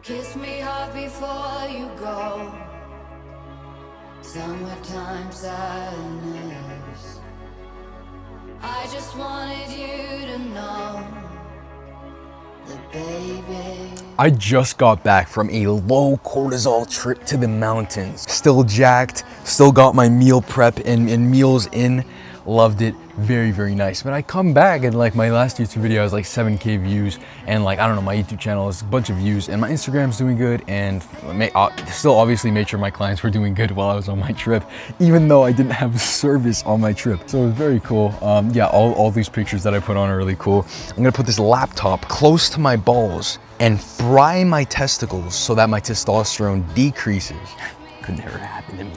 Kiss me hard before you go. Summertime sadness. I just wanted you to know that, baby. I just got back from a low cortisol trip to the mountains. Still jacked, still got my meal prep and meals in. Loved it, very, very nice. But I come back and like my last YouTube video has like 7K views and like, I don't know, my YouTube channel has a bunch of views and my Instagram's doing good and still obviously made sure my clients were doing good while I was on my trip, even though I didn't have service on my trip. So it was very cool. Yeah, all these pictures that I put on are really cool. I'm gonna put this laptop close to my balls and fry my testicles so that my testosterone decreases. Could never happen to me.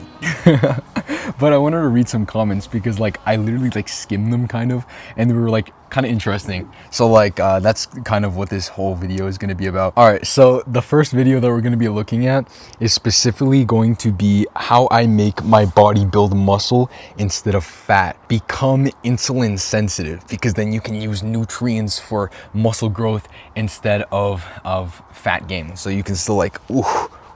But I wanted to read some comments because like I literally like skimmed them kind of and they were like kind of interesting. So like that's kind of what this whole video is going to be about. All right, so the first video that we're going to be looking at is specifically going to be how I make my body build muscle instead of fat. Become insulin sensitive because then you can use nutrients for muscle growth instead of fat gain. So you can still like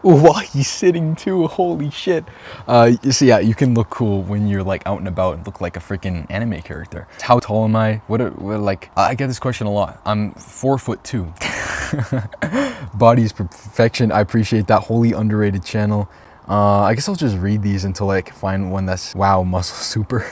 while he's sitting too, holy shit. So yeah, you can look cool when you're like out and about and look like a freaking anime character. How tall am I? What like, I get this question a lot. I'm 4'2". Body is perfection. I appreciate that. Wholly underrated channel. I guess I'll just read these until I can find one that's, wow, muscle super.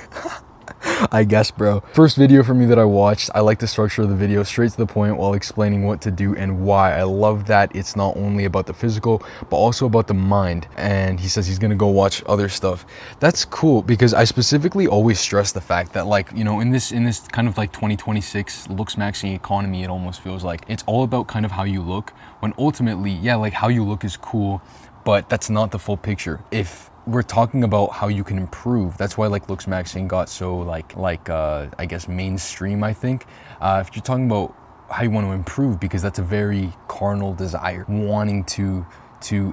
I guess, bro. First video for me that I watched, I like the structure of the video, straight to the point while explaining what to do and why. I love that it's not only about the physical, but also about the mind. And he says he's gonna go watch other stuff. That's cool because I specifically always stress the fact that like, you know, in this kind of like 2026 looks maxing economy, it almost feels like it's all about kind of how you look, when ultimately, yeah, like how you look is cool, but that's not the full picture. If we're talking about how you can improve, that's why like looks maxing got so like I guess mainstream. I think if you're talking about how you want to improve, because that's a very carnal desire, wanting to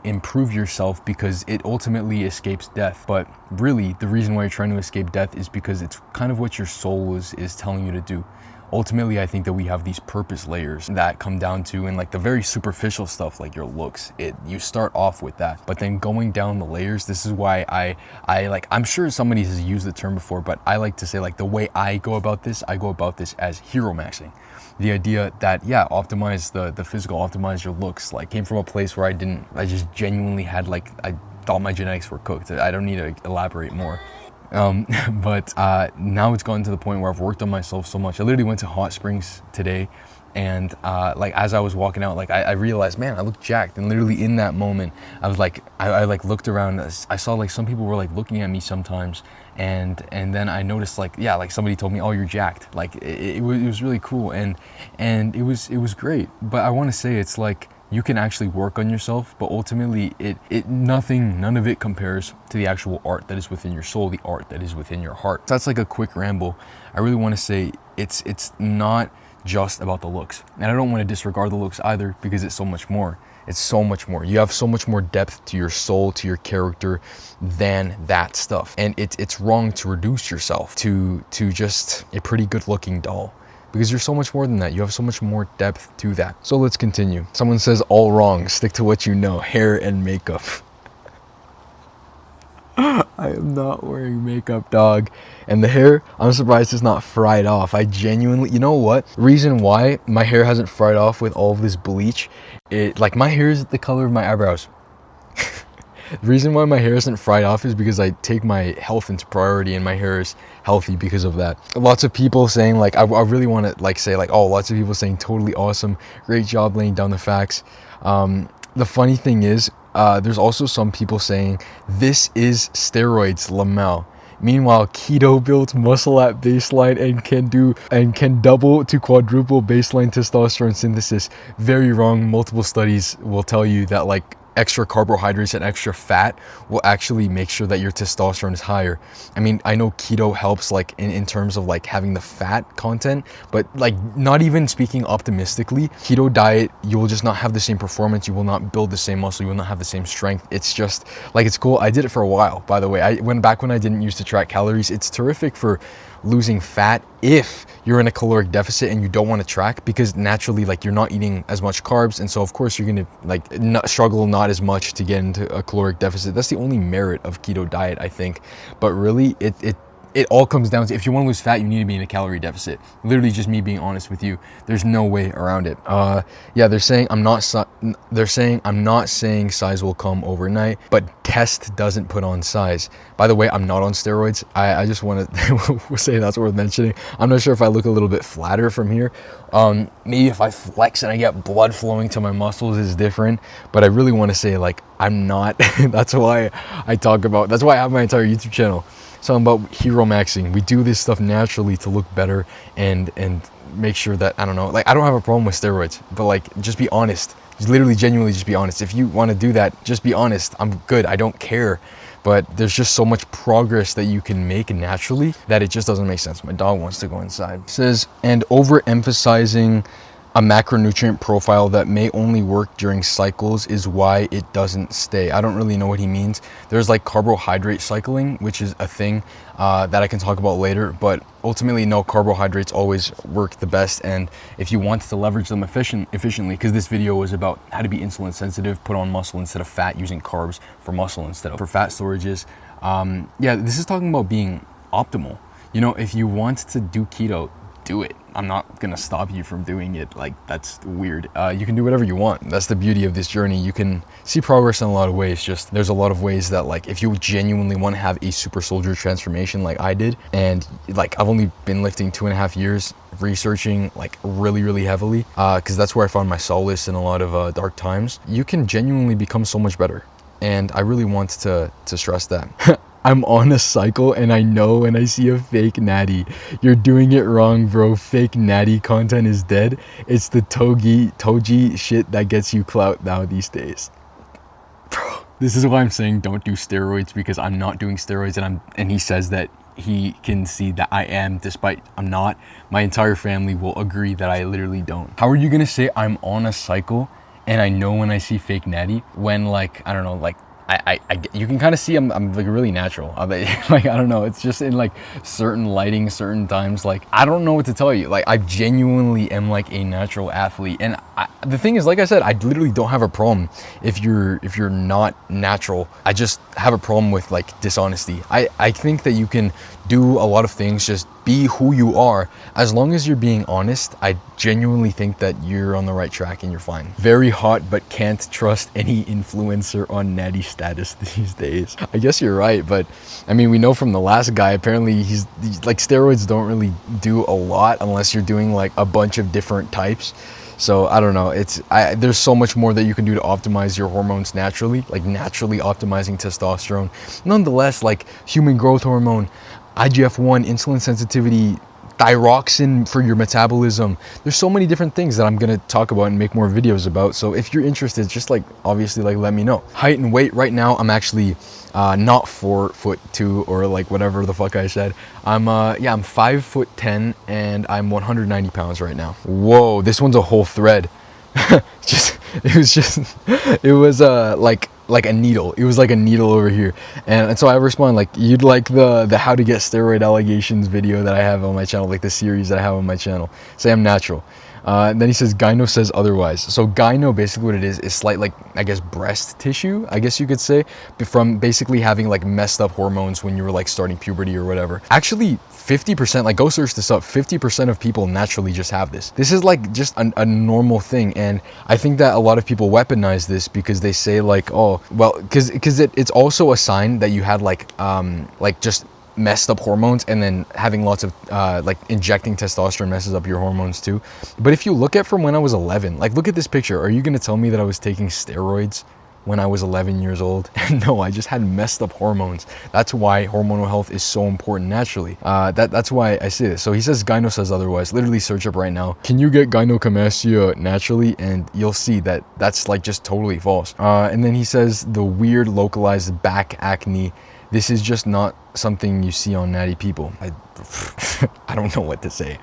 improve yourself because it ultimately escapes death. But really the reason why you're trying to escape death is because it's kind of what your soul is telling you to do. Ultimately, I think that we have these purpose layers that come down to, and like the very superficial stuff like your looks, you start off with that, but then going down the layers, this is why I like, I'm sure somebody has used the term before, but I like to say like the way I go about this as Heromaxxing. The idea that, yeah, optimize the physical, optimize your looks, like came from a place where I just genuinely had like, I thought my genetics were cooked. I don't need to elaborate more. But now it's gotten to the point where I've worked on myself so much. I literally went to hot springs today, and like as I was walking out, like I realized, man, I look jacked. And literally in that moment, I was like, I like looked around. I saw like some people were like looking at me sometimes, and then I noticed like, yeah, like somebody told me, oh, you're jacked. Like it was really cool, and it was great. But I want to say it's like, you can actually work on yourself, but ultimately none of it compares to the actual art that is within your soul, the art that is within your heart. So that's like a quick ramble. I really want to say it's not just about the looks. And I don't want to disregard the looks either, because it's so much more. It's so much more. You have so much more depth to your soul, to your character than that stuff. And it's wrong to reduce yourself to just a pretty good looking doll, because you're so much more than that. You have so much more depth to that. So let's continue. Someone says, all wrong, stick to what you know, hair and makeup. I am not wearing makeup, dog. And the hair, I'm surprised it's not fried off. I genuinely, you know what? Reason why my hair hasn't fried off with all of this bleach, like my hair is the color of my eyebrows. The reason why my hair isn't fried off is because I take my health into priority, and my hair is healthy because of that. Lots of people saying like, I really want to like say like, oh, lots of people saying totally awesome, great job laying down the facts. The funny thing is, there's also some people saying this is steroids, Lamel. Meanwhile, keto builds muscle at baseline and can double to quadruple baseline testosterone synthesis. Very wrong. Multiple studies will tell you that like extra carbohydrates and extra fat will actually make sure that your testosterone is higher. I mean, I know keto helps like in terms of like having the fat content, but like not even speaking optimistically, keto diet, you will just not have the same performance. You will not build the same muscle. You will not have the same strength. It's just like, it's cool. I did it for a while, by the way. When I didn't used to track calories. It's terrific for losing fat if you're in a caloric deficit and you don't want to track, because naturally like you're not eating as much carbs, and so of course you're gonna like struggle not as much to get into a caloric deficit. That's the only merit of keto diet, I think. But really it all comes down to, if you want to lose fat, you need to be in a calorie deficit. Literally just me being honest with you. There's no way around it. Yeah, they're saying I'm not saying size will come overnight, but test doesn't put on size. By the way, I'm not on steroids. I just want to say that's worth mentioning. I'm not sure if I look a little bit flatter from here. Maybe if I flex and I get blood flowing to my muscles is different, but I really want to say like I'm not. That's why I have my entire YouTube channel. So I'm about Heromaxxing. We do this stuff naturally to look better and make sure that, I don't know, like I don't have a problem with steroids, but like just be honest. Just literally genuinely just be honest. If you want to do that, just be honest. I'm good. I don't care. But there's just so much progress that you can make naturally that it just doesn't make sense. My dog wants to go inside. It says, and overemphasizing a macronutrient profile that may only work during cycles is why it doesn't stay. I don't really know what he means. There's like carbohydrate cycling, which is a thing that I can talk about later, but ultimately no, carbohydrates always work the best. And if you want to leverage them efficiently, because this video was about how to be insulin sensitive, put on muscle instead of fat, using carbs for muscle instead of for fat storages. Yeah, this is talking about being optimal. You know, if you want to do keto, do it. I'm not gonna stop you from doing it. Like, that's weird. You can do whatever you want. That's the beauty of this journey. You can see progress in a lot of ways. Just there's a lot of ways that, like, if you genuinely want to have a super soldier transformation like I did, and like I've only been lifting 2.5 years, researching like really heavily, because that's where I found my solace in a lot of dark times. You can genuinely become so much better, and I really want to stress that. I'm on a cycle and I know when I see a fake natty. You're doing it wrong, bro. Fake natty content is dead. It's the toji shit that gets you clout now these days. Bro, this is why I'm saying don't do steroids, because I'm not doing steroids, and he says that he can see that I am, despite I'm not. My entire family will agree that I literally don't. How are you gonna say I'm on a cycle and I know when I see fake natty when, like, I don't know, like you can kind of see I'm like really natural. Like, I don't know, it's just in like certain lighting, certain times, like I don't know what to tell you. Like, I genuinely am like a natural athlete, and the thing is, like I said, I literally don't have a problem if you're not natural. I just have a problem with like dishonesty. I think that you can do a lot of things, just be who you are, as long as you're being honest. I genuinely think that you're on the right track and you're fine. Very hot, but can't trust any influencer on natty status these days. I guess you're right, but I mean, we know from the last guy, apparently he's like, steroids don't really do a lot unless you're doing like a bunch of different types. So I don't know, there's so much more that you can do to optimize your hormones naturally, like naturally optimizing testosterone. Nonetheless, like human growth hormone, IGF-1, insulin sensitivity, thyroxine for your metabolism. There's so many different things that I'm gonna talk about and make more videos about. So if you're interested, just like obviously like let me know. Height and weight right now, I'm actually not 4'2" or like whatever the fuck I said. I'm 5'10" and I'm 190 pounds right now. Whoa, this one's a whole thread. It was like a needle. It was like a needle over here, and so I respond like, you'd like the how to get steroid allegations video that I have on my channel, like the series that I have on my channel. Say I'm natural. And then he says gyno says otherwise. So gyno, basically what it is slight, like, I guess, breast tissue, I guess you could say, from basically having like messed up hormones when you were like starting puberty or whatever. Actually 50%, like, go search this up, 50% of people naturally just have this. This is like just a normal thing, and I think that a lot of people weaponize this because they say like, oh well, because it's also a sign that you had like just messed up hormones, and then having lots of like injecting testosterone messes up your hormones too. But if you look at from when I was 11, like look at this picture, are you gonna tell me that I was taking steroids when I was 11 years old? No, I just had messed up hormones. That's why hormonal health is so important naturally. That's why I say this. So he says gyno says otherwise. Literally search up right now, can you get gynecomastia naturally, and you'll see that that's like just totally false. And then he says the weird localized back acne, this is just not something you see on natty people. I don't know what to say.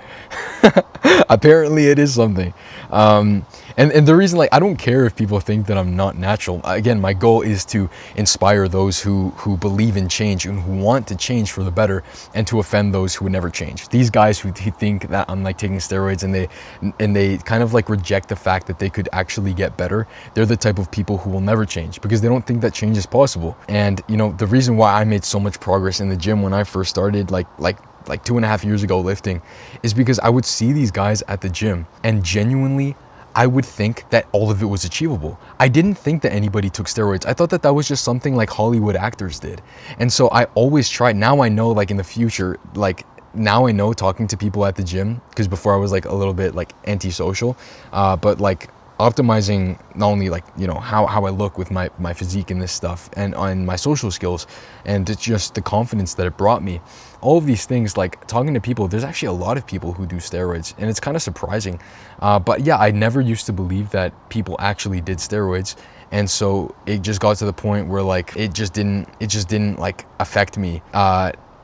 Apparently it is something. And the reason, like, I don't care if people think that I'm not natural. Again, my goal is to inspire those who believe in change and who want to change for the better, and to offend those who would never change. These guys who think that I'm like taking steroids and they kind of like reject the fact that they could actually get better, they're the type of people who will never change because they don't think that change is possible. And you know, the reason why I made so much progress in the gym when I first started, like 2.5 years ago lifting, is because I would see these guys at the gym and genuinely I would think that all of it was achievable. I didn't think that anybody took steroids. I thought that that was just something like Hollywood actors did. And so I always tried. Now I know, like in the future, like now I know talking to people at the gym, because before I was like a little bit like antisocial, but like optimizing not only like, you know, how I look with my physique and this stuff, and on my social skills, and it's just the confidence that it brought me. All of these things, like talking to people, there's actually a lot of people who do steroids, and it's kind of surprising. But yeah, I never used to believe that people actually did steroids. And so it just got to the point where like it just didn't like affect me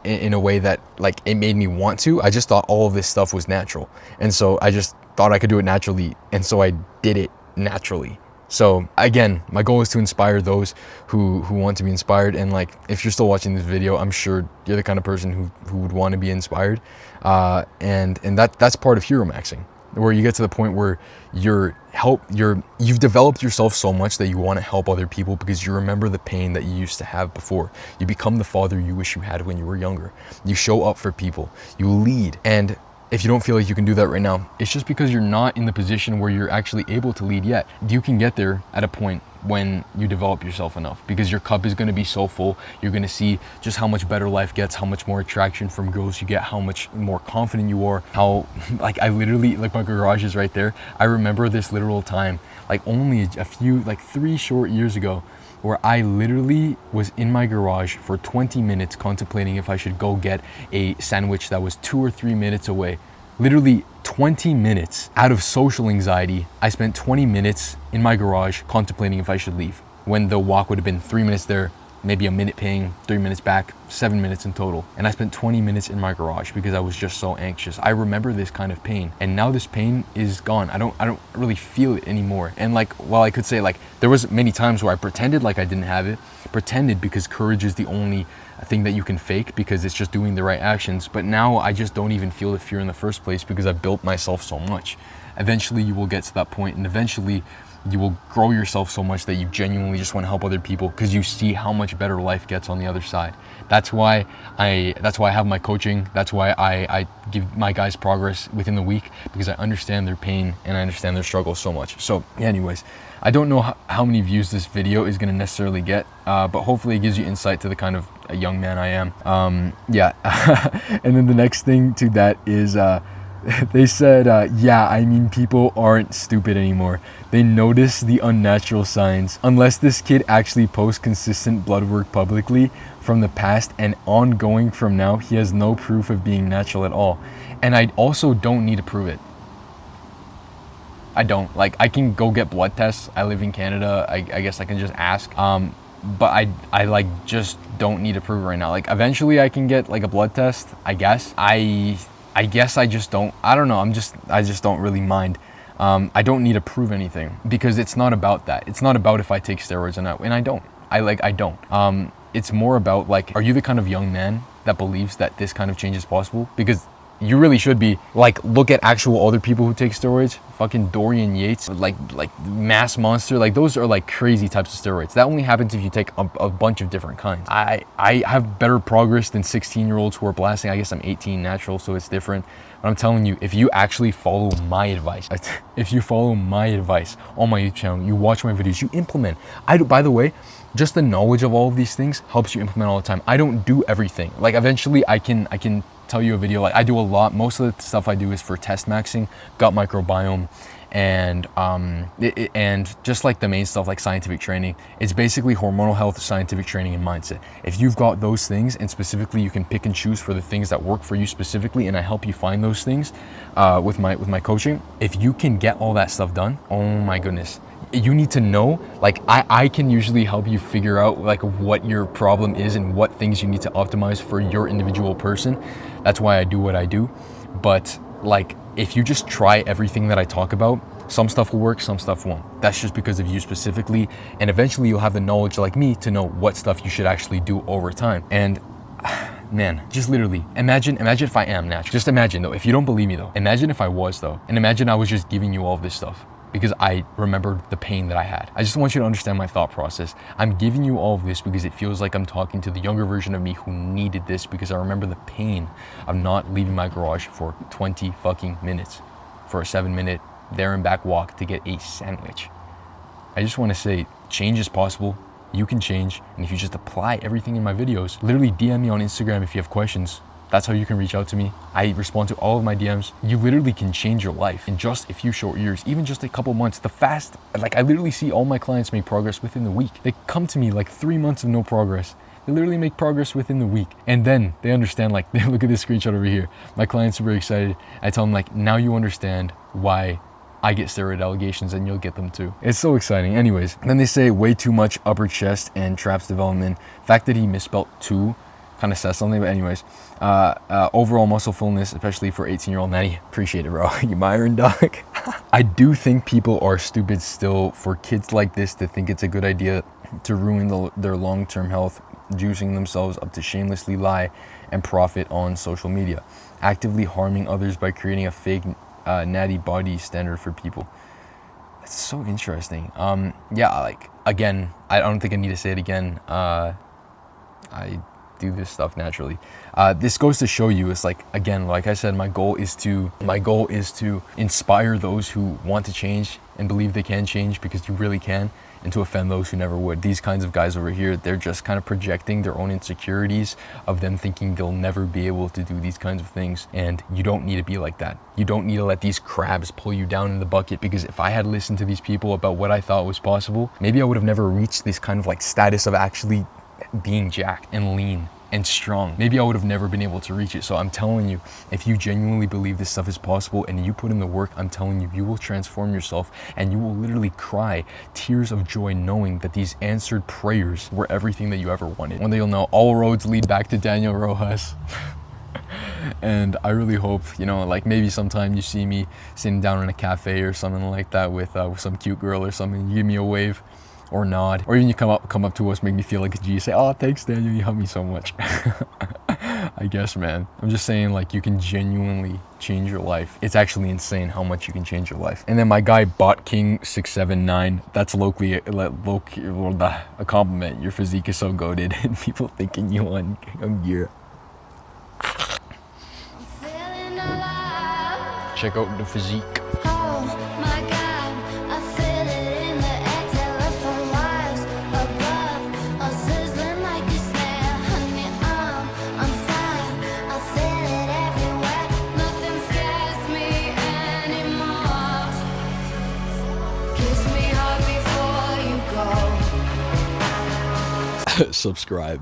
in a way that like it made me want to. I just thought all of this stuff was natural, and so I just thought I could do it naturally, and so I did it naturally. So again, my goal is to inspire those who want to be inspired. And like, if you're still watching this video, I'm sure you're the kind of person who would want to be inspired. And that's part of Heromaxxing, where you get to the point where you've developed yourself so much that you want to help other people because you remember the pain that you used to have before. You become the father you wish you had when you were younger. You show up for people, you lead. And if you don't feel like you can do that right now, it's just because you're not in the position where you're actually able to lead yet. You can get there at a point when you develop yourself enough, because your cup is going to be so full. You're going to see just how much better life gets, how much more attraction from girls you get, how much more confident you are, how like I literally, like my garage is right there. I remember this literal time, like only a few, like 3 short years ago, where I literally was in my garage for 20 minutes contemplating if I should go get a sandwich that was 2 or 3 minutes away. Literally 20 minutes out of social anxiety. I spent 20 minutes in my garage contemplating if I should leave, when the walk would have been 3 minutes there, maybe a minute paying, 3 minutes back, 7 minutes in total. And I spent 20 minutes in my garage because I was just so anxious. I remember this kind of pain, and now this pain is gone. I don't really feel it anymore. And like, while I could say like there was many times where I pretended like I didn't have it, pretended, because courage is the only thing that you can fake, because it's just doing the right actions. But now I just don't even feel the fear in the first place because I built myself so much. Eventually you will get to that point, and eventually you will grow yourself so much that you genuinely just want to help other people because you see how much better life gets on the other side. That's why I have my coaching. That's why I give my guys progress within the week, because I understand their pain and I understand their struggle so much. So yeah, anyways, I don't know how many views this video is going to necessarily get, but hopefully it gives you insight to the kind of a young man I am. Yeah. And then the next thing to that is, they said, yeah, I mean, people aren't stupid anymore. They notice the unnatural signs. Unless this kid actually posts consistent blood work publicly from the past and ongoing from now, he has no proof of being natural at all. And I also don't need to prove it. I don't. Like, I can go get blood tests. I live in Canada. I guess I can just ask. But I like just don't need to prove it right now. Like, eventually I can get like a blood test, I guess. I guess I just don't, I don't know, I just don't really mind. I don't need to prove anything, because it's not about that. It's not about if I take steroids or not, and I don't. I don't. It's more about like, are you the kind of young man that believes that this kind of change is possible? Because you really should be. Like, look at actual other people who take steroids. Fucking Dorian Yates, like Mass Monster, like those are like crazy types of steroids. That only happens if you take a bunch of different kinds. I have better progress than 16-year-olds who are blasting. I guess I'm 18 natural, so it's different. But I'm telling you, if you actually follow my advice, if you follow my advice on my YouTube channel, you watch my videos, you implement. By the way, just the knowledge of all of these things helps you implement all the time. I don't do everything. Like, eventually I can tell you a video. Like, I do a lot. Most of the stuff I do is for test maxing, gut microbiome, and and just like the main stuff like scientific training, it's basically hormonal health, scientific training, and mindset. If you've got those things, and specifically you can pick and choose for the things that work for you specifically, and I help you find those things with my coaching. If you can get all that stuff done, oh my goodness, you need to know, like I can usually help you figure out like what your problem is and what things you need to optimize for your individual person. That's why I do what I do. But like, if you just try everything that I talk about, some stuff will work, some stuff won't. That's just because of you specifically. And eventually you'll have the knowledge like me to know what stuff you should actually do over time. And man, just literally imagine if I am natural. Just imagine though, if you don't believe me though, imagine if I was though. And imagine I was just giving you all of this stuff because I remembered the pain that I had. I just want you to understand my thought process. I'm giving you all of this because it feels like I'm talking to the younger version of me who needed this, because I remember the pain of not leaving my garage for 20 fucking minutes for a 7-minute there and back walk to get a sandwich. I just want to say, change is possible. You can change. And if you just apply everything in my videos, literally DM me on Instagram if you have questions. That's how you can reach out to me. I respond to all of my DMs. You literally can change your life in just a few short years, even just a couple months. Like I literally see all my clients make progress within the week. They come to me like 3 months of no progress. They literally make progress within the week. And then they understand, like, look at this screenshot over here. My client's super excited. I tell them like, now you understand why I get steroid allegations and you'll get them too. It's so exciting. Anyways, then they say way too much upper chest and traps development. Fact that he misspelled two kind of says something, but anyways, overall muscle fullness, especially for 18-year-old Natty. Appreciate it, bro. You Myron, dog. I do think people are stupid still for kids like this to think it's a good idea to ruin their long-term health, juicing themselves up to shamelessly lie and profit on social media, actively harming others by creating a fake natty body standard for people. That's so interesting. Yeah, like, again, I don't think I need to say it again. I do this stuff naturally. This goes to show you, it's like, again, like I said, my goal is to inspire those who want to change and believe they can change, because you really can, and to offend those who never would. These kinds of guys over here, they're just kind of projecting their own insecurities of them thinking they'll never be able to do these kinds of things. And you don't need to be like that. You don't need to let these crabs pull you down in the bucket, because if I had listened to these people about what I thought was possible, maybe I would have never reached this kind of like status of actually being jacked and lean and strong. Maybe I would have never been able to reach it. So I'm telling you, if you genuinely believe this stuff is possible and you put in the work, I'm telling you, you will transform yourself, and you will literally cry tears of joy knowing that these answered prayers were everything that you ever wanted. One day you'll know all roads lead back to Daniel Rojas. And I really hope, you know, like maybe sometime you see me sitting down in a cafe or something like that with some cute girl or something, you give me a wave or nod, or even you come up to us, make me feel like a G, say, oh, thanks Daniel, you helped me so much. I guess, man, I'm just saying, like, you can genuinely change your life. It's actually insane how much you can change your life. And then my guy Bot King 679, that's locally a compliment. Your physique is so goated and people thinking you on gear. Check out the physique. Subscribe.